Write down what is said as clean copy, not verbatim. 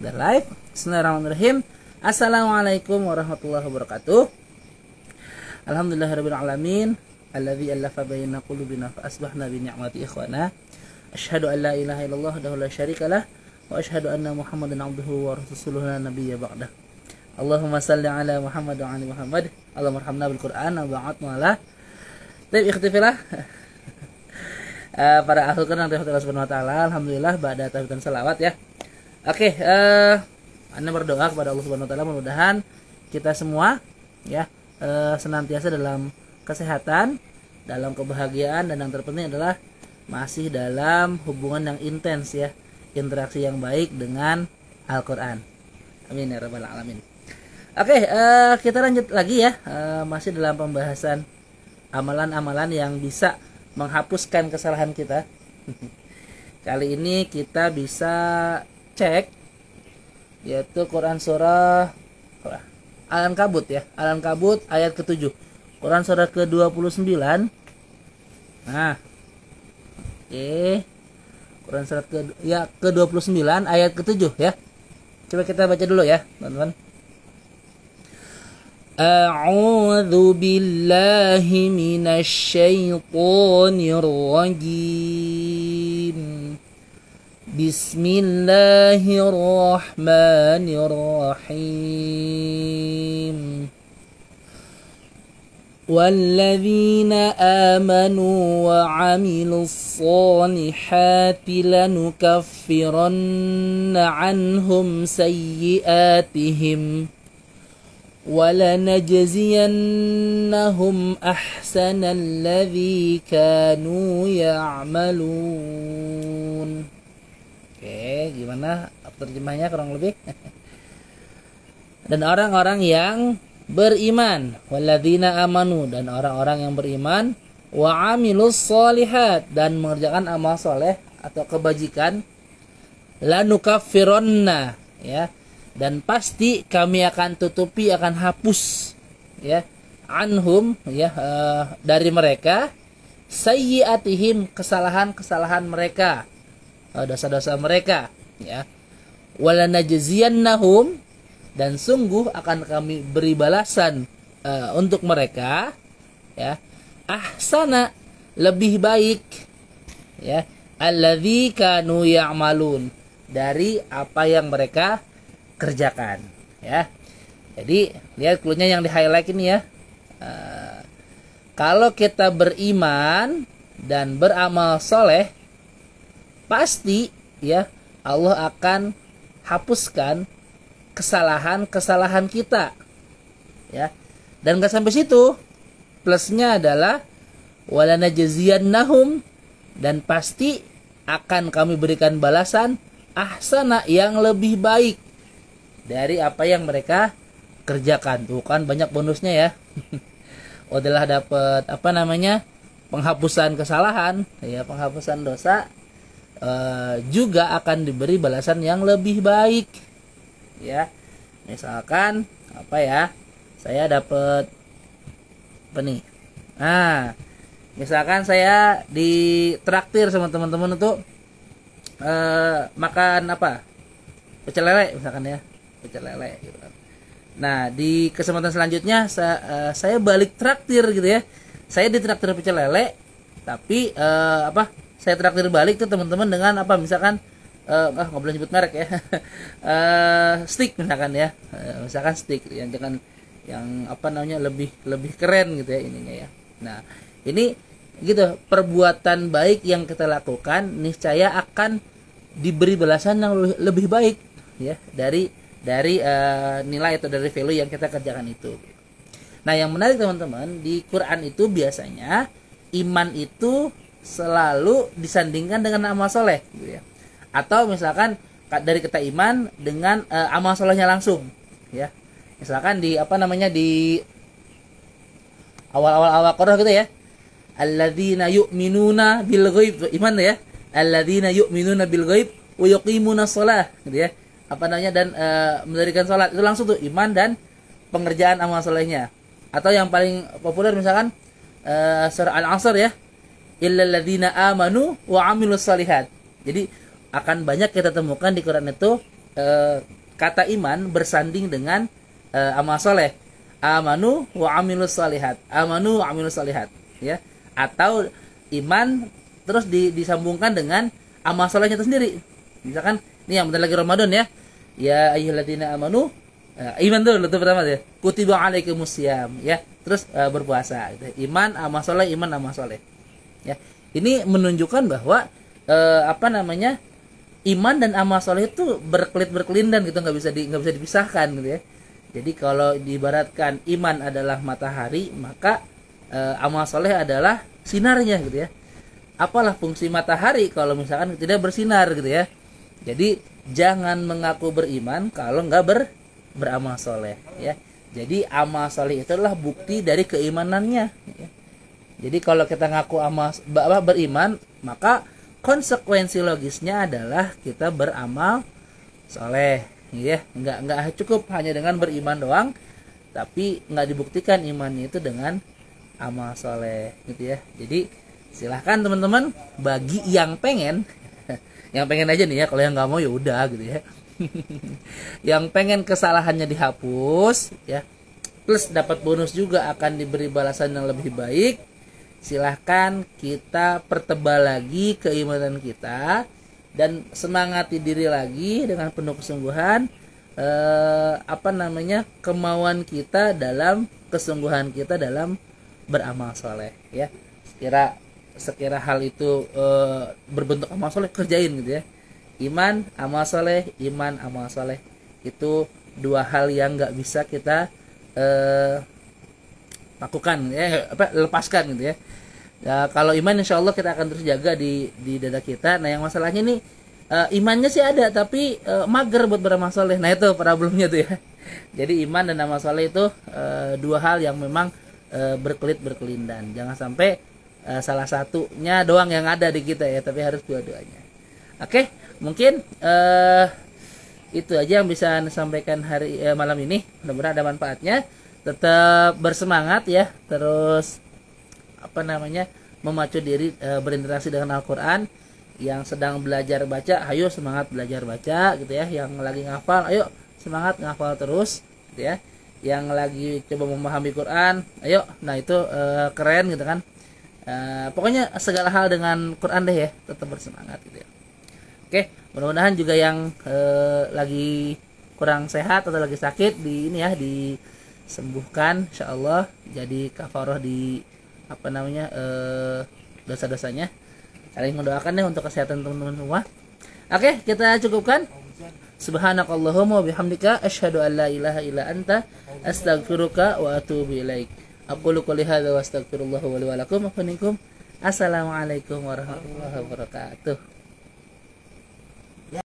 Udah live. Bismillahirrahmanirrahim. Assalamualaikum warahmatullahi wabarakatuh. Alhamdulillahirabbil alamin, alladzi allafa baina qulubina fa asbahna bi ni'mati ikhwana. Asyhadu an la ilaha illallah wahdahu la syarikalah wa asyhadu anna Muhammadan abduhu wa rasuluhu la nabiyya ba'dah. Allahumma salli ala Muhammad wa ali Muhammad. Allahumma arhamna bil Qur'an wa ba'atna. Baik, ikhtifillah. Para ahli Quran yang Allah Subhanahu wa taala, alhamdulillah ba'da tahmid dan salawat ya. Oke, Anda berdoa kepada Allah Subhanahu wa taala mudah-mudahan kita semua ya senantiasa dalam kesehatan, dalam kebahagiaan, dan yang terpenting adalah masih dalam hubungan yang intens ya, interaksi yang baik dengan Al-Qur'an. Amin ya rabbal alamin. Oke, kita lanjut lagi ya, masih dalam pembahasan amalan-amalan yang bisa menghapuskan kesalahan kita. Kali ini kita bisa cek yaitu Quran surah Al-Ankabut ya, Al-Ankabut ayat ke-7. Quran surah ke-29. Nah. Oke. Quran surah ke-29 ayat ke-7 ya. Coba kita baca dulu ya, teman-teman. A'udzu billahi minasy syaithanir rajim. Bismillahirrahmanirrahim. Walladzina amanu wa 'amilus solihati lanukaffiranna 'anhum sayyi'atihim وَلَنَجْزِيَنَّهُمْ أَحْسَنَ الَّذِي كَانُوا يَعْمَلُونَ. Oke, gimana terjemahnya kurang lebih? Dan orang-orang yang beriman, walladzina amanu, dan orang-orang yang beriman, wa amilus solihat, dan mengerjakan amal soleh atau kebajikan, lanukaffiranna ya, dan pasti kami akan tutupi, akan hapus ya, anhum ya, dari mereka, sayyiatihim, kesalahan-kesalahan mereka, dosa-dosa mereka ya, walanajziyannahum, dan sungguh akan kami beri balasan untuk mereka ya, ahsana, lebih baik ya, alladzi kanu ya'malun, dari apa yang mereka kerjakan ya. Jadi lihat cluenya yang di highlight ini ya. Kalau kita beriman dan beramal soleh, pasti ya Allah akan hapuskan kesalahan-kesalahan kita ya. Dan gak sampai situ, plusnya adalah walanajziyannahum, dan pasti akan kami berikan balasan ahsana, yang lebih baik dari apa yang mereka kerjakan. Tuh kan banyak bonusnya ya. Udah dapat apa namanya, penghapusan kesalahan ya, penghapusan dosa, juga akan diberi balasan yang lebih baik ya. Misalkan apa ya, saya dapat apa nih, nah misalkan saya ditraktir sama teman-teman untuk makan apa, pecel lele misalkan ya, pecel lele gitu kan. Nah, di kesempatan selanjutnya saya balik traktir gitu ya. Saya ditraktir pecel lele, tapi saya traktir balik tuh teman-teman dengan apa, misalkan nggak boleh nyebut merek ya. Steak misalkan ya. Misalkan steak yang jangan yang apa namanya, lebih keren gitu ya ininya ya. Nah, ini gitu, perbuatan baik yang kita lakukan niscaya akan diberi balasan yang lebih baik ya, dari nilai atau dari value yang kita kerjakan itu. Nah, yang menarik teman-teman, di Quran itu biasanya iman itu selalu disandingkan dengan amal soleh gitu ya. Atau misalkan dari kata iman dengan amal solehnya langsung ya. Misalkan di apa namanya, di awal-awal Quran gitu ya, alladzina yu'minuna bil ghaib, iman ya, alladzina yu'minuna bil ghaib wa yuqimuna shalah gitu ya, apa namanya, dan mendirikan sholat, itu langsung tuh iman dan pengerjaan amal solehnya. Atau yang paling populer misalkan surah Al-Asr ya, illal ladzina amanu wa amilus shalihat. Jadi akan banyak kita temukan di Quran itu kata iman bersanding dengan amal soleh. Amanu wa amilus solihat. Amanu wa amilus solihat. Ya. Atau iman terus disambungkan dengan amal solehnya itu sendiri. Misalkan ini yang bentar lagi Ramadan ya. Ya ayyuhalladzina amanu. Iman dulu itu pertama ya. Kutiba alaikumusiyam ya. Terus berpuasa gitu. Iman amal soleh, iman amal soleh. Ya. Ini menunjukkan bahwa iman dan amal soleh itu berkelindan gitu, nggak bisa dipisahkan gitu ya. Jadi kalau diibaratkan iman adalah matahari, maka amal soleh adalah sinarnya gitu ya. Apalah fungsi matahari kalau misalkan tidak bersinar gitu ya. Jadi jangan mengaku beriman kalau nggak beramal soleh ya. Jadi amal soleh itu adalah bukti dari keimanannya ya. Jadi kalau kita ngaku beriman, maka konsekuensi logisnya adalah kita beramal soleh ya. Nggak cukup hanya dengan beriman doang, tapi nggak dibuktikan imannya itu dengan amal soleh gitu ya. Jadi silahkan teman-teman, bagi yang pengen yang pengen aja nih ya, kalau yang nggak mau ya udah gitu ya. Yang pengen kesalahannya dihapus ya, plus dapat bonus juga, akan diberi balasan yang lebih baik, silahkan kita pertebal lagi keimanan kita dan semangati diri lagi dengan penuh kesungguhan kemauan kita dalam kesungguhan kita dalam beramal soleh ya. Sekira hal itu berbentuk amal soleh, kerjain gitu ya. Iman amal soleh, iman amal soleh itu dua hal yang nggak bisa kita lakukan ya, lepaskan gitu ya. Ya, kalau iman insya Allah kita akan terus jaga di dada kita. Nah yang masalahnya nih imannya sih ada tapi mager buat beramal soleh. Nah itu problemnya tuh ya. Jadi iman dan amal soleh itu dua hal yang memang berkelindan. Jangan sampai salah satunya doang yang ada di kita ya, tapi harus dua-duanya. Oke, mungkin itu aja yang bisa disampaikan malam ini. Mudah-mudahan ada manfaatnya. Tetap bersemangat ya, terus memacu diri berinteraksi dengan Al-Quran. Yang sedang belajar baca, ayo semangat belajar baca gitu ya. Yang lagi ngafal, ayo semangat ngafal terus gitu ya. Yang lagi coba memahami Quran, ayo, nah itu keren gitu kan. Pokoknya segala hal dengan Quran deh ya, tetap bersemangat gitu ya. Oke, mudah-mudahan juga yang lagi kurang sehat atau lagi sakit disembuhkan insyaallah, jadi kafarah di dosa-dosanya. Saling mendoakan deh untuk kesehatan teman-teman semua. Oke, kita cukupkan. Subhanakallahumma wa bihamdika asyhadu an la ilaha illa anta astaghfiruka wa atubu ilaik. Aqulu qouli hadza wa astaghfirullah wa li wa lakum. Assalamualaikum warahmatullahi wabarakatuh.